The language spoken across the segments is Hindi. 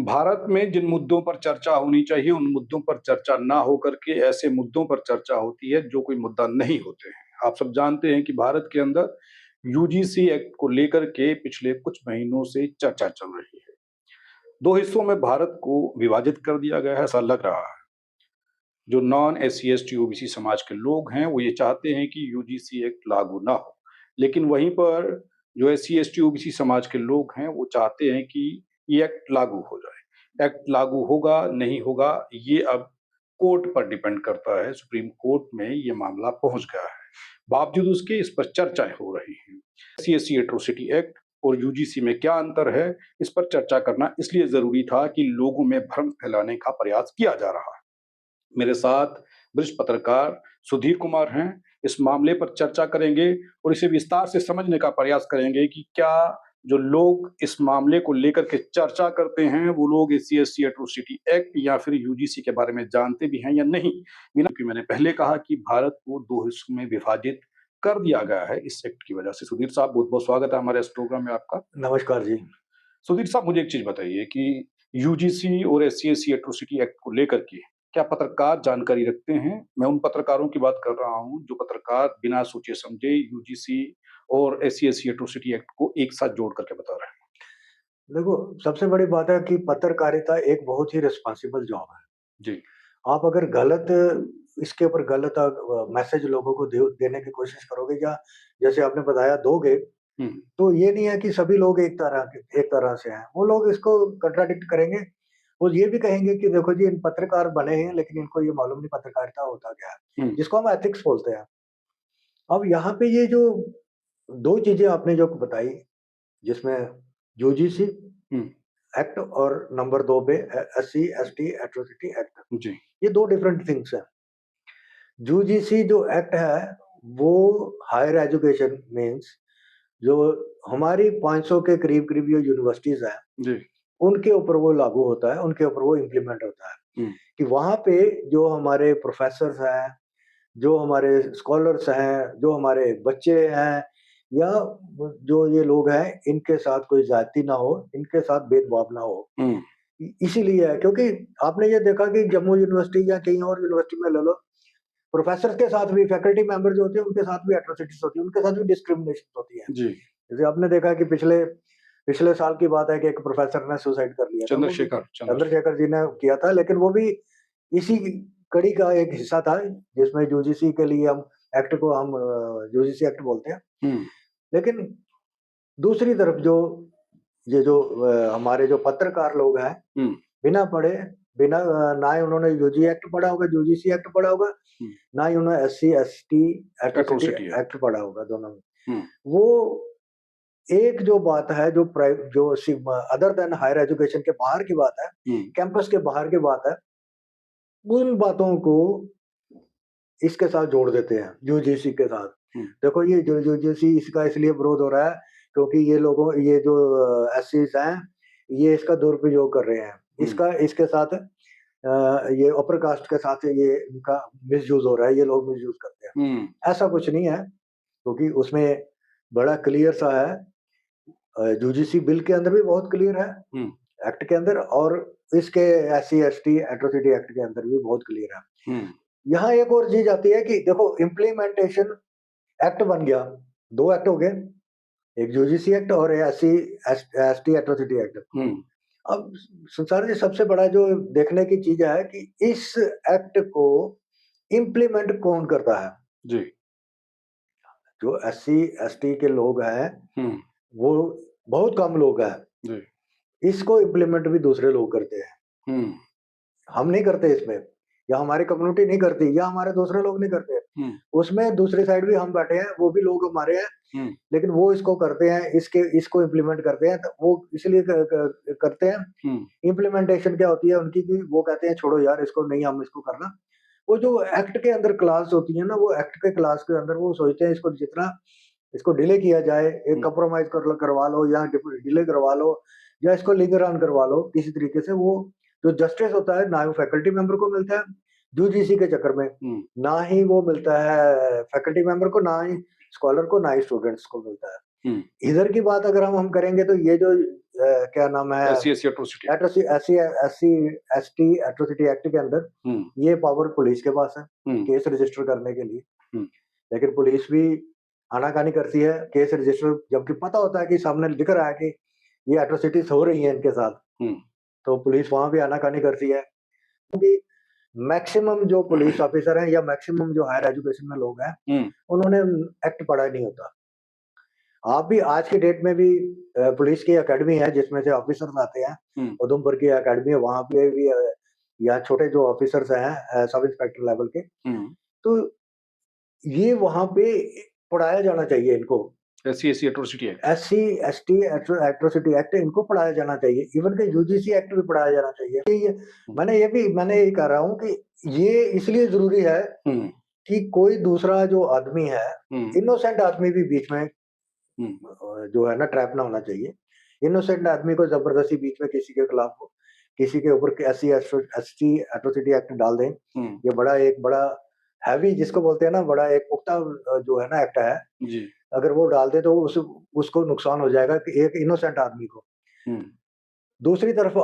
भारत में जिन मुद्दों पर चर्चा होनी चाहिए, उन मुद्दों पर चर्चा ना हो करके ऐसे मुद्दों पर चर्चा होती है, जो कोई मुद्दा नहीं होते हैं। आप सब जानते हैं कि भारत के अंदर यूजीसी एक्ट को लेकर के पिछले कुछ महीनों से चर्चा चल रही है। 2 हिस्सों में भारत को विभाजित कर दिया गया है, ऐसा लग रहा है। जो नॉन एससी, एसटी, ओबीसी समाज के लोग हैं, वो ये चाहते हैं कि यूजीसी एक्ट लागू ना हो। लेकिन वहीं पर जो एससी, एसटी, ओबीसी समाज के लोग हैं, वो चाहते हैं कि ये एक्ट लागू हो जाए। एक्ट लागू होगा, नहीं होगा, ये अब कोर्ट पर डिपेंड करता है। सुप्रीम कोर्ट में ये मामला पहुंच गया है। बावजूद उसके इस पर चर्चाएं हो रही हैं। एससी, एसटी एट्रोसिटी एक्ट और यूजीसी में क्या अंतर है, इस पर चर्चा करना इसलिए जरूरी था कि लोगों में भ्रम फैलाने का प्रयास किया जा रहा है। मेरे साथ वरिष्ठ पत्रकार सुधीर कुमार हैं। इस मामले पर चर्चा करेंगे और इसे विस्तार से समझने का प्रयास करेंगे कि क्या जो लोग इस मामले को लेकर के चर्चा करते हैं, वो लोग एससी, एसटी एट्रोसिटी एक्ट या फिर यूजीसी के बारे में जानते भी हैं या नहीं। क्योंकि मैंने पहले कहा कि भारत को 2 हिस्सों में विभाजित कर दिया गया है इस एक्ट की वजह से। सुधीर साहब, बहुत-बहुत स्वागत है हमारे इस प्रोग्राम में आपका। नमस्कार जी। सुधीर साहब, मुझे एक चीज़ बताइए कि यूजीसी और एससी-एसटी एट्रोसिटी एक्ट को लेकर के क्या पत्रकार जानकारी रखते हैं? मैं उन पत्रकारों की बात कर रहा हूँ, जो पत्रकार बिना सोचे-समझे यूजीसी और एससी-एसटी एट्रोसिटी एक्ट को एक साथ जोड़ करके बता रहे हैं। देखो, सबसे बड़ी बात है कि पत्रकारिता एक बहुत ही रिस्पॉन्सिबल जॉब है। जी। आप अगर गलत इसके ऊपर गलत मैसेज लोगों को देने की कोशिश करोगे या जैसे आपने बताया दोगे, हुँ, तो ये नहीं है कि सभी लोग एक तरह से हैं। वो लोग इसको कॉन्ट्राडिक्ट करेंगे। वो ये भी कहेंगे कि देखो जी, इन पत्रकार बने हैं लेकिन इनको ये मालूम नहीं पत्रकारिता होता क्या है, हुँ, जिसको हम एथिक्स बोलते हैं। अब यहाँ पे ये जो 2 चीज़ें आपने जो बताई, जिसमें यूजीसी हुँ, एक्ट और नंबर 2 पे एससी, एसटी एट्रोसिटी एक्ट। जी, ये 2 डिफरेंट थिंग्स हैं। यूजीसी जो एक्ट है, वो हायर एजुकेशन मीन्स जो हमारी 500 के करीब-करीब जो यूनिवर्सिटीज़ हैं, जी, उनके ऊपर वो लागू होता है, उनके ऊपर वो इम्प्लीमेंट होता है। हुँ, कि वहाँ पे जो हमारे प्रोफ़ेसर्स हैं, जो हमारे स्कॉलर्स हैं, जो हमारे बच्चे हैं या जो ये लोग हैं, इनके साथ कोई ज़्यादती ना हो, इनके साथ भेदभाव ना हो। हुँ, इसीलिए है क्योंकि आपने ये देखा कि जम्मू यूनिवर्सिटी या कहीं और यूनिवर्सिटी में ले लो, प्रोफ़ेसर के साथ भी फैकल्टी मेंबर जो होते हैं, उनके साथ भी एट्रोसिटीज़ होती है, उनके साथ भी डिस्क्रिमिनेशन होती है। जी, जैसे आपने देखा कि पिछले पिछले साल की बात है कि एक प्रोफ़ेसर ने सुसाइड कर लिया था, वो भी चंद्रशेखर। चंद्रशेखर जी ने किया था, लेकिन वो भी इसी कड़ी का एक हिस्सा था, जिसमें यूजीसी के लिए हम एक्ट को हम यूजीसी एक्ट बोलते हैं। हुँ, लेकिन दूसरी तरफ जो ये जो हमारे जो पत्रकार लोग हैं, हुँ, बिना पढ़े, ना ही उन्होंने यूजी एक्ट पढ़ा होगा, यूजीसी एक्ट पढ़ा होगा, हुँ, ना ही उन्होंने SC, ST atrocity atrocity act. Act पढ़ा होगा, दोनों में। हुँ, वो एक जो बात है जो अदर देन हायर एजुकेशन के बाहर की बात है, हुँ, कैंपस के बाहर की बात है, उन बातों को इसके साथ जोड़ देते हैं, यूजीसी के साथ। हुँ, देखो ये जो यूजीसी इसका इसलिए विरोध हो रहा है क्योंकि ये जो एससीज़ हैं, ये इसका दुरुपयोग कर रहे हैं। हुँ, इसके साथ ये अपर कास्ट के साथ ये इनका मिसयूज़ हो रहा है, ये लोग मिसयूज़ करते हैं। हुँ, ऐसा कुछ नहीं है, क्योंकि उसमें बड़ा क्लियर सा है, यूजीसी बिल के अंदर भी बहुत क्लियर है, हुँ, एक्ट के अंदर, और इसके एससी, एसटी एट्रोसिटी एक्ट के अंदर भी बहुत क्लियर है। हुँ, यहाँ एक और चीज़ आती है कि देखो इम्प्लीमेंटेशन एक्ट बन गया, 2 एक्ट हो गए, एक यूजीसी एक्ट और एसटी एट्रोसिटी एक्ट। हुँ, अब संसार जी, सबसे बड़ा जो देखने की चीज़ है कि इस एक्ट को इम्प्लीमेंट कौन करता है? जी, जो एससी, एसटी के लोग हैं, हुँ, वो बहुत कम लोग हैं। जी, इसको इम्प्लीमेंट भी दूसरे लोग करते हैं। हुँ, हम नहीं करते इसमें, या हमारी कम्युनिटी नहीं करती, या हमारे दूसरे लोग नहीं करते। हुँ, उसमें दूसरी साइड भी हम बैठे हैं, वो भी लोग हमारे हैं, हुँ, लेकिन वो इसको करते हैं, इसको इम्प्लीमेंट करते हैं, तो वो इसलिए करते हैं। हुँ, इम्प्लीमेंटेशन क्या होती है उनकी कि वो कहते हैं छोड़ो यार इसको, नहीं हम इसको करना। वो जो एक्ट के अंदर क्लास होती है ना, वो एक्ट के क्लास के अंदर वो सोचते हैं इसको जितना इसको डिले किया जाए, एक हुँ, कंप्रोमाइज करवा लो या डिले करवा लो, या इसको लिंगर ऑन करवा लो किसी तरीके से, वो जो जस्टिस होता है ना वो फैकल्टी मेंबर को मिलता है यूजीसी के चक्कर में, हुँ, ना ही वो मिलता है फैकल्टी मेंबर को, ना ही स्कॉलर को, ना ही स्टूडेंट्स को मिलता है। हुँ, इधर की बात अगर हम करेंगे तो ये जो क्या नाम है, SC atrocity. SC atrocity act के अंदर ये पावर पुलिस के पास है केस रजिस्टर करने के लिए, लेकिन पुलिस भी आनाकानी करती है केस रजिस्टर, जबकि पता होता है कि सामने दिख रहा है कि ये एट्रोसिटीज हो रही हैं इनके साथ, तो पुलिस वहां भी आनाकानी करती है। क्योंकि मैक्सिमम जो पुलिस ऑफिसर हैं या मैक्सिमम जो हायर एजुकेशन में लोग हैं, उन्होंने एक्ट पढ़ा नहीं होता। आप भी आज के डेट में भी पुलिस की एकेडमी है जिसमें से ऑफिसर्स आते हैं, उधमपुर की एकेडमी है, वहां पे भी यहाँ छोटे जो ऑफिसर्स हैं सब इंस्पेक्टर लेवल के, तो ये वहां पे पढ़ाया जाना चाहिए इनको। SC atrocity act, SC atrocity act इनको पढ़ाया जाना चाहिए, इवन के UGC एक्ट भी पढ़ाया जाना चाहिए। मैंने यही कह रहा हूँ कि ये इसलिए जरूरी है कि कोई दूसरा जो आदमी है, इनोसेंट आदमी भी बीच में जो है ना ट्रैप ना होना चाहिए। इनोसेंट आदमी को जबरदस्ती बीच में किसी के खिलाफ हो, किसी के ऊपर SC एट्रोसिटी एक्ट डाल दें, ये बड़ा हैवी जिसको बोलते हैं ना, बड़ा एक पुख्ता जो है ना एक्ट है जी। अगर वो डाल दे तो उसको नुकसान हो जाएगा कि एक इनोसेंट आदमी को। दूसरी तरफ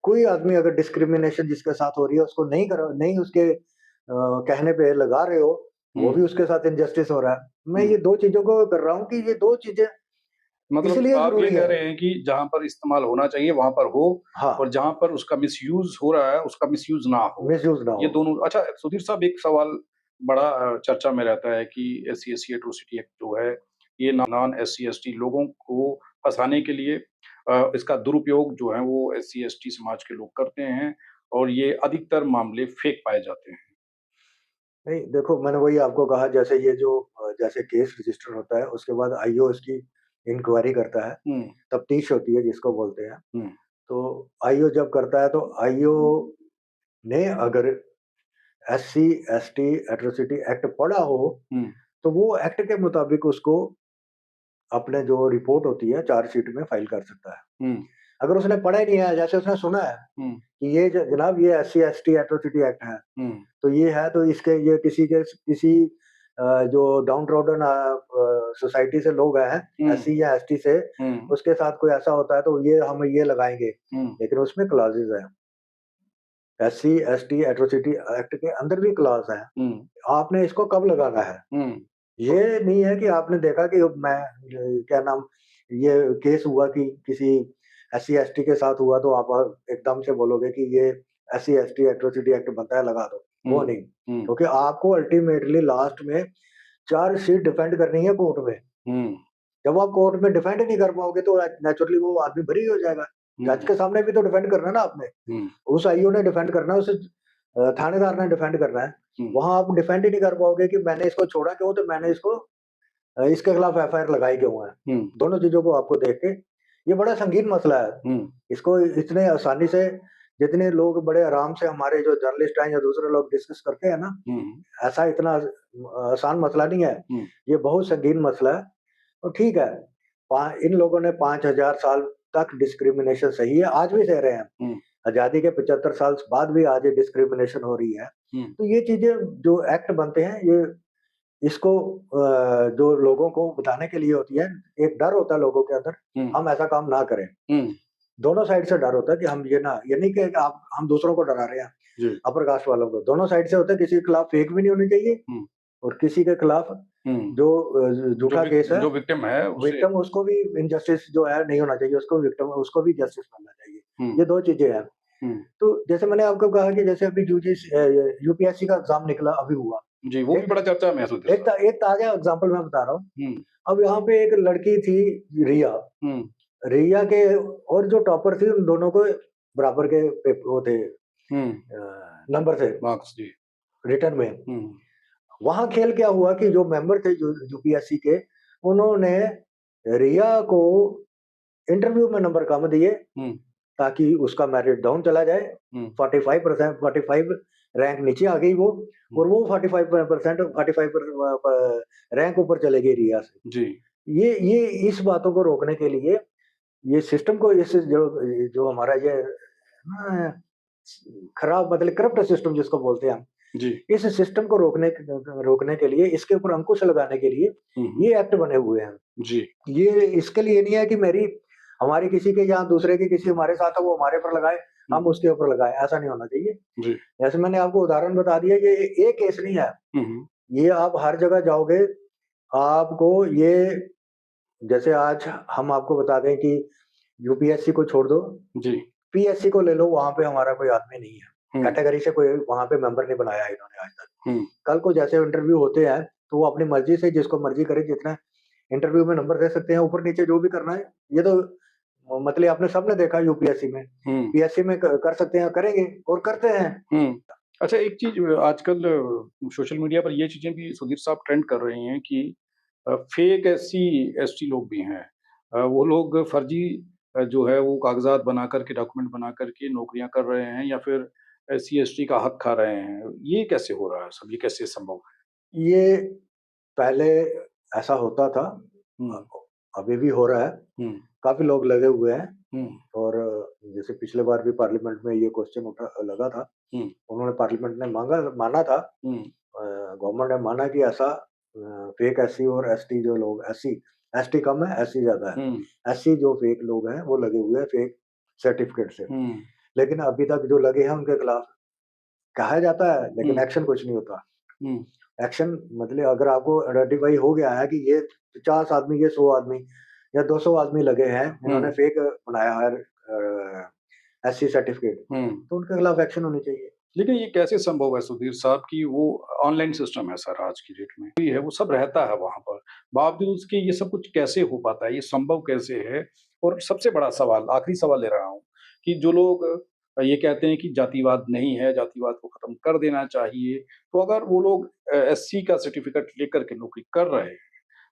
कोई आदमी अगर डिस्क्रिमिनेशन जिसके साथ हो रही है उसको नहीं उसके कहने पे लगा रहे हो, वो भी उसके साथ इनजस्टिस हो रहा है। मैं ये दो चीजों को कर रहा हूँ कि ये दो चीजें मतलब इसलिए आप ये जरूरी कह है। रहे हैं कि जहाँ पर इस्तेमाल होना चाहिए वहां पर हो, हाँ, और जहाँ पर उसका मिसयूज हो रहा है उसका मिसयूज ना हो। मिसयूज ना ये हो। दोनों। अच्छा सुधीर साहब, एक सवाल बड़ा चर्चा में रहता है कि SC एट्रोसिटी एक्ट जो है ये नॉन SC ST लोगों को फंसाने के लिए इसका दुरुपयोग जो है वो SC ST समाज के लोग करते हैं, और ये अधिकतर मामले फेक पाए जाते हैं। नहीं, देखो मैंने वही आपको कहा, जैसे ये जो जैसे केस रजिस्टर होता है उसके बाद IO इसकी इंक्वायरी करता है, तफ्तीश होती है जिसको बोलते हैं। तो IO जब करता है तो IO ने अगर SC ST एट्रोसिटी एक्ट पढ़ा हो तो वो एक्ट के मुताबिक उसको अपने जो रिपोर्ट होती है चार्जशीट में फाइल कर सकता है। अगर उसने पढ़ा ही नहीं है, जैसे उसने सुना है कि ये जनाब ये SC ST एट्रोसिटी एक्ट है, तो ये है, तो इसके ये किसी जो डाउन ट्रोडन सोसाइटी से लोग हैं SC या ST से, उसके साथ कोई ऐसा होता है तो हम ये लगाएंगे, लेकिन उसमें क्लॉजेज है, SC ST एट्रोसिटी एक्ट के अंदर भी क्लॉज है। आपने इसको कब लगाना है, ये नहीं है कि आपने देखा कि क्या नाम ये केस हुआ कि किसी SC ST के साथ हुआ तो आप एकदम से बोलोगे कि ये SC ST एट्रोसिटी एक्ट बनता है, लगा दो। वो नहीं, क्योंकि आपको अल्टीमेटली लास्ट में चार्जशीट डिफेंड करनी है कोर्ट में। जब आप कोर्ट में डिफेंड नहीं कर पाओगे तो नेचुरली वो आदमी बरी हो जाएगा। जज के सामने भी तो डिफेंड करना है ना आपने, उस IO ने डिफेंड करना है, उस थानेदार ने डिफेंड करना है। वहां आप डिफेंड ही नहीं कर पाओगे कि मैंने इसको छोड़ा क्यों, तो मैंने इसके खिलाफ FIR लगाई क्यों है। दोनों चीजों को आपको देख के, ये बड़ा संगीन मसला है। इसको इतने आसानी से जितने लोग बड़े आराम से हमारे जो जर्नलिस्ट हैं या दूसरे लोग डिस्कस करते हैं ना, ऐसा इतना आसान मसला नहीं है, ये बहुत संगीन मसला है। तो ठीक है, इन लोगों ने 5000 साल तक डिस्क्रिमिनेशन सही है, आज भी सह रहे हैं। आजादी के 75 साल बाद भी आज ये डिस्क्रिमिनेशन हो रही है। तो ये चीजें जो एक्ट बनते हैं, ये इसको जो लोगों को बताने के लिए होती है। एक डर होता है लोगों के अंदर, हम ऐसा काम ना करें। दोनों साइड से डर होता है कि हम ये नहीं कि हम दूसरों को डरा रहे हैं, अपर कास्ट वालों को। दोनों साइड से होता है, किसी के खिलाफ फेक भी नहीं होनी चाहिए और किसी के खिलाफ जो झूठा केस है, जो विक्टिम है उसको भी इनजस्टिस जो है नहीं होना चाहिए, उसको भी जस्टिस मिलना चाहिए। ये दो चीजें हैं। तो जैसे मैंने आपको कहा कि जैसे अभी UPSC का एग्जाम निकला, अभी हुआ जी, वो भी बड़ा चर्चा में है। एक ताजा एग्जाम्पल मैं बता रहा हूँ। अब यहाँ पे एक लड़की थी रिया के, और जो टॉपर थी उन दोनों को बराबर के वो थे नंबर थे मार्क्स जी रिटर्न में। वहां खेल क्या हुआ कि जो मेंबर थे UPSC के, उन्होंने रिया को इंटरव्यू में नंबर कम दिए ताकि उसका मेरिट डाउन चला जाए। 45 रैंक नीचे आ गई वो, और वो 45 रैंक ऊपर चले गई रिया से जी। ये इस बातों को रोकने के लिए, ये सिस्टम को, जो हमारा ये खराब मतलब करप्ट सिस्टम जिसको बोलते हैं हम जी, इस सिस्टम को रोकने के लिए, इसके ऊपर अंकुश लगाने के लिए ये एक्ट बने हुए हैं जी। ये इसके लिए नहीं है कि मेरी हमारी किसी के यहाँ दूसरे की किसी हमारे साथ है वो हमारे पर लगाए, हम उसके ऊपर लगाए, ऐसा नहीं होना चाहिए। जी। जैसे मैंने आपको उदाहरण बता दिया, ये एक केस नहीं है, ये आप हर जगह जाओगे, आपको ये जैसे आज हम आपको बता दें कि यूपीएससी को छोड़ दो, जी। पीएससी को ले लो, वहाँ पे हमारा कोई आदमी नहीं है, कैटेगरी से कोई वहाँ पे मेंबर नहीं बनाया इन्होंने आज तक। कल को जैसे इंटरव्यू होते हैं, तो वो अपनी मर्जी से जिसको मर्जी करे, जितना इंटरव्यू में नंबर दे सकते हैं, ऊपर नीचे जो भी करना है। ये तो मतलब आपने सबने देखा यूपीएससी में, पीएससी में कर सकते हैं, करेंगे और करते हैं। अच्छा, एक चीज आजकल सोशल मीडिया पर ये चीजें भी सुधीर साहब ट्रेंड कर रही हैं कि फेक एससी एसटी लोग भी हैं। वो लोग फर्जी जो है वो कागजात बना करके, डॉक्यूमेंट बना करके नौकरियां कर रहे हैं या फिर एससी एसटी का हक खा रहे हैं। ये कैसे हो रहा है सब? ये कैसे संभव है? ये पहले ऐसा होता था, अभी भी हो रहा है, काफी लोग लगे हुए हैं। और जैसे पिछले बार भी पार्लियामेंट में ये क्वेश्चन लगा था, उन्होंने पार्लियामेंट ने माना था, गवर्नमेंट ने माना कि ऐसा फेक एससी और एसटी जो लोग, एसटी कम है, एससी ज्यादा है, एससी जो फेक लोग हैं वो लगे हुए हैं फेक सर्टिफिकेट से। लेकिन अभी तक जो लगे हैं उनके खिलाफ कहा जाता है, लेकिन एक्शन कुछ नहीं होता। एक्शन मतलब अगर आपको आइडेंटिफाई हो गया है कि ये 50 आदमी, ये 100 आदमी या 200 आदमी लगे हैं, इन्होंने फेक बनाया है एससी सर्टिफिकेट, तो उनके खिलाफ एक्शन होनी चाहिए। लेकिन ये कैसे संभव है सुधीर साहब कि वो ऑनलाइन सिस्टम है सर आज की डेट में, ये है वो सब रहता है वहाँ पर, बावजूद उसके ये सब कुछ कैसे हो पाता है? ये संभव कैसे है? और सबसे बड़ा सवाल, आखिरी सवाल ले रहा हूँ कि जो लोग ये कहते हैं कि जातिवाद नहीं है, जातिवाद को खत्म कर देना चाहिए, तो अगर वो लोग एससी का सर्टिफिकेट लेकर के नौकरी कर रहे हैं,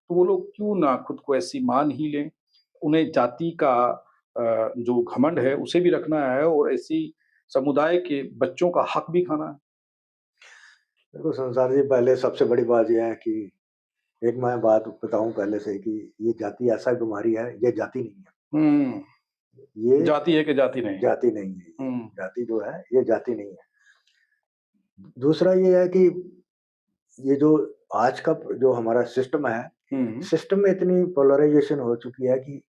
तो वो लोग क्यों ना खुद को एससी मान ही लें? उन्हें जाति का जो घमंड है उसे भी रखना है और एससी समुदाय के बच्चों का हक भी खाना है। देखो संसार जी, पहले सबसे बड़ी बात यह है कि एक मैं बात बताऊं पहले से कि ये जाति ऐसा बीमारी है, ये जाति नहीं है। ये जाति है कि जाति नहीं? जाति नहीं है। जाति जो है ये जाति नहीं है। दूसरा ये है कि ये जो आज का जो हमारा सिस्टम है, सिस्टम में इतनी पोलराइजेशन हो चुकी है कि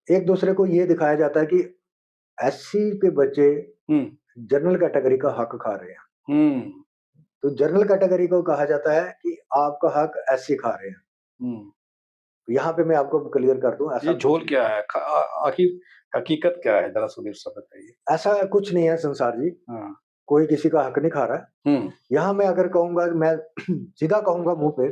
एक दूसरे को ये दिखाया जाता है कि एससी के बच्चे जनरल कैटेगरी का हक खा रहे हैं। तो जनरल कैटेगरी को कहा जाता है कि आपका हक एससी खा रहे हैं। यहाँ पे मैं आपको क्लियर कर दूं, ऐसा ये झोल क्या है? आखिर हकीकत क्या है? जरा सुधीर साहब बताइए। ऐसा कुछ नहीं है संसार जी, कोई किसी का हक नहीं खा रहा है। यहाँ मैं अगर कहूंगा, मैं सीधा कहूंगा मुंह पे,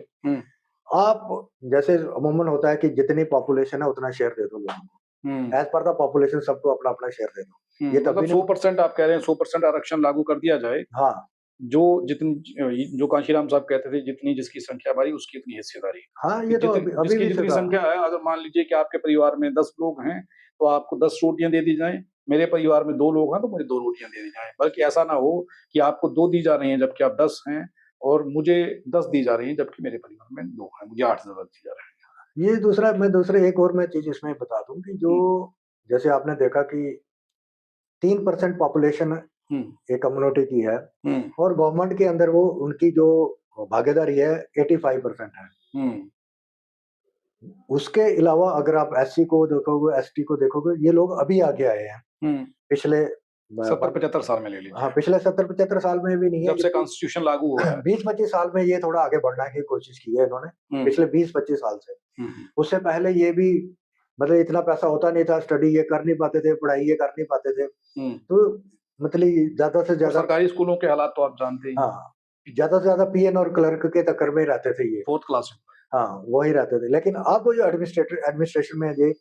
आप जैसे अमूमन होता है कि जितनी पॉपुलेशन है उतना शेयर दे दो लोगों को, एज पर द पॉपुलेशन सबको अपना अपना शेयर दे दो। ये मतलब 100% आप कह रहे हैं, 100% आरक्षण लागू कर दिया जाए। हाँ, जो कांशीराम साहब कहते थे, जितनी जिसकी संख्या बढ़ी उसकी उतनी हिस्सेदारी। हाँ, ये तो अभी जिसकी जितनी संख्या है, अगर मान लीजिए कि आपके परिवार में 10 लोग हैं, तो आपको 10 रोटियां दे दी जाएं। मेरे परिवार में 2 लोग हैं, तो मुझे 2 रोटियां दे दी जाएं। बल्कि ऐसा ना हो कि आपको 2 दी जा रही हैं जबकि आप 10 हैं, और मुझे 10 दी जा रही हैं जबकि मेरे परिवार में 2 हैं, मुझे 8 ज़्यादा दी जा रही है। ये दूसरा एक और मैं चीज इसमें बता दूं कि जो जैसे आपने देखा कि 3% पॉपुलेशन एक कम्युनिटी की है, और गवर्नमेंट के अंदर वो उनकी जो भागीदारी है 85% है। उसके अलावा अगर आप एससी को देखोगे, एसटी को देखोगे, ये लोग अभी आगे आए हैं पिछले 70-75 साल में ले लीजिए। हाँ, पिछले 70-75 साल में भी नहीं है, जब से कॉन्स्टिट्यूशन लागू हुआ है। 20-25 साल में ये थोड़ा आगे बढ़ने की कोशिश की है इन्होंने, पिछले 20-25 साल से। उससे पहले ये भी मतलब इतना पैसा होता नहीं था, स्टडी ये कर नहीं पाते थे, पढ़ाई ये कर नहीं पाते थे, तो मतलब ज्यादा से ज्यादा सरकारी स्कूलों के हालात तो आप जानते ही। हाँ, ज्यादा से ज्यादा पीएन और क्लर्क के चक्कर में रहते थे ये, 4th क्लास में। हाँ, वही रहते थे। लेकिन अब जो एडमिनिस्ट्रेशन में ये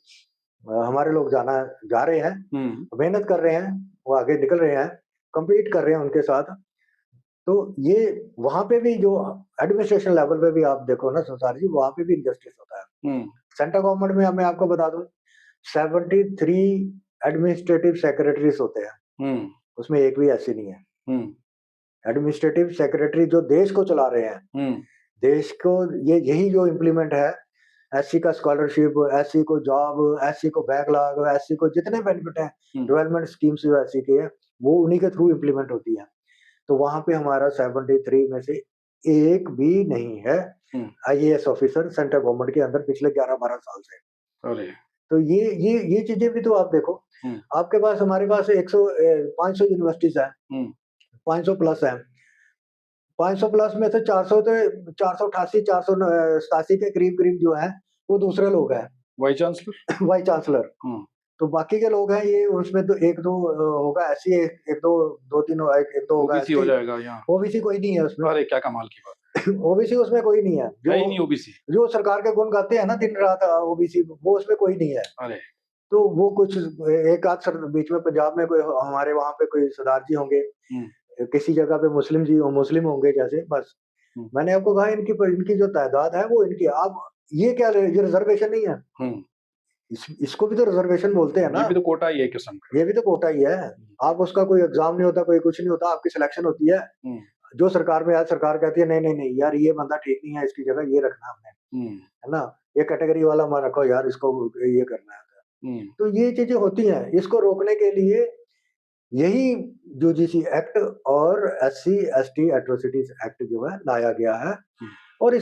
हमारे लोग जा रहे हैं, मेहनत कर रहे हैं, वो आगे निकल रहे हैं, compete कर रहे हैं उनके साथ। तो ये वहाँ पे भी जो एडमिनिस्ट्रेशन लेवल पे भी आप देखो ना संसार जी, वहाँ पे भी इनजस्टिस होता है। सेंट्रल गवर्नमेंट में मैं आपको बता दूं 73 एडमिनिस्ट्रेटिव सेक्रेटरीज होते हैं, उसमें एक भी ऐसी नहीं है। एडमिनिस्ट्रेटिव सेक्रेटरी जो देश को चला रहे हैं, देश को यही जो इम्प्लीमेंट है, एससी का स्कॉलरशिप, एससी को जॉब, एससी को बैकलॉग, एससी को जितने बेनिफिट हैं, डेवलपमेंट स्कीम्स जो एससी के है, वो उन्हीं के थ्रू इम्प्लीमेंट होती है। तो वहां पे हमारा 73 में से एक भी नहीं है आईएएस ऑफिसर सेंट्रल गवर्नमेंट के अंदर पिछले 11-12 साल से। अरे! तो ये चीजें भी तो आप देखो। आपके पास, हमारे पास 500 यूनिवर्सिटीज है, 500 प्लस है। 500 प्लस में से 400 तो 488 487 के करीब जो है वो दूसरे लोग हैं, वाइस चांसलर। Vice chancellor. तो बाकी के लोग हैं ये, उसमें तो एक दो होगा ऐसी, एक दो, दो तीन, एक दो होगा ओबीसी हो जाएगा यहाँ। ओबीसी कोई नहीं है उसमें। अरे क्या कमाल की बात ओबीसी उसमें कोई नहीं है, है ही नहीं ओबीसी। जो सरकार के गुण गाते हैं ना दिन रात ओबीसी, वो उसमें कोई नहीं है। अरे तो वो कुछ एक आध बीच में पंजाब में कोई, हमारे वहां पे कोई सरदार जी होंगे, किसी जगह पे मुस्लिम होंगे जैसे, बस। मैंने आपको कहा इनकी जो तादाद है वो इनकी, आप ये क्या, ये रिजर्वेशन नहीं है। इसको भी तो रिजर्वेशन बोलते हैं ना, ये भी तो कोटा ही है एक किस्म का। ये भी तो कोटा ही है। आप उसका कोई एग्जाम नहीं होता, कोई कुछ नहीं होता, आपकी सिलेक्शन होती है। जो सरकार में आज सरकार कहती है नहीं नहीं नहीं यार, ये बंदा ठीक नहीं है, इसकी जगह ये रखना हमने, है ना, ये कैटेगरी वाला हमारा रखो यार, इसको ये करना है। तो ये चीजें होती हैं, इसको रोकने के लिए यही यूजीसी एक्ट और एससी एसटी एट्रोसिटीज एक्ट जो है लाया गया है। और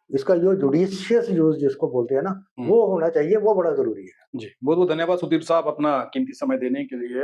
इसका जो जुडिशियस यूज जिसको बोलते हैं ना, वो होना चाहिए, वो बड़ा जरूरी है। जी, बहुत बहुत धन्यवाद सुदीप साहब अपना कीमती समय देने के लिए।